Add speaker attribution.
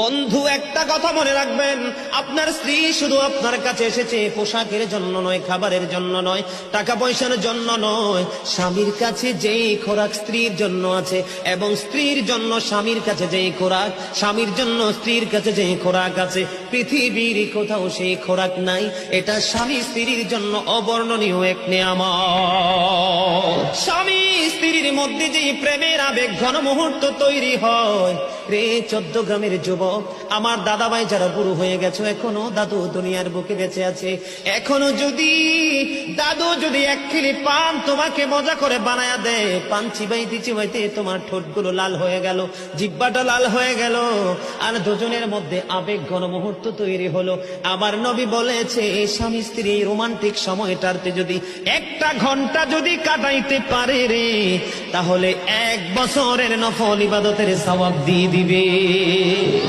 Speaker 1: বন্ধু, একটা কথা মনে রাখবেন, আপনার স্ত্রী শুধু আপনার কাছে এসেছে পোশাকের জন্য নয়, খাবারের জন্য নয়, টাকা পয়সার জন্য নয়। স্বামীর কাছে যেই খোরাক স্ত্রীর জন্য আছে, এবং স্ত্রীর জন্য স্বামীর কাছে যেই খোরাক, স্বামীর জন্য স্ত্রীর কাছে যেই খোরাক আছে, পৃথিবীর কোথাও সেই খোরাক নাই। এটা স্বামী স্ত্রীর জন্য অবর্ণনীয় এক নেয়ামত। স্বামী স্ত্রীর মধ্যে যে প্রেমের আবেগ ঘন মুহূর্ত তৈরি হয় রে 14 গ্রামের যুবক, আমার দাদা ভাই যারা বুড়ো হয়ে গেছে, এখনো দাদু দুনিয়ার বুকে বেঁচে আছে, এখনো যদি দাদু যদি এক খিলি পান তোমাকে মজা করে বানায়া দেয়, পান চিবাইতে চিবাইতে তোমার ঠোঁটগুলো লাল হয়ে গেল, জিহ্বাটা লাল হয়ে গেল, আর দুজনের মধ্যে আবেগ ঘন মুহূর্ত তৈরি হলো। আবার নবী বলেছে, স্বামী স্ত্রী রোমান্টিক সময়টাতে যদি 1 ঘন্টা যদি কাটাইতে পারে রে, তাহলে 1 বছরের নফল ইবাদতের সওয়াব দিয়ে দিবে।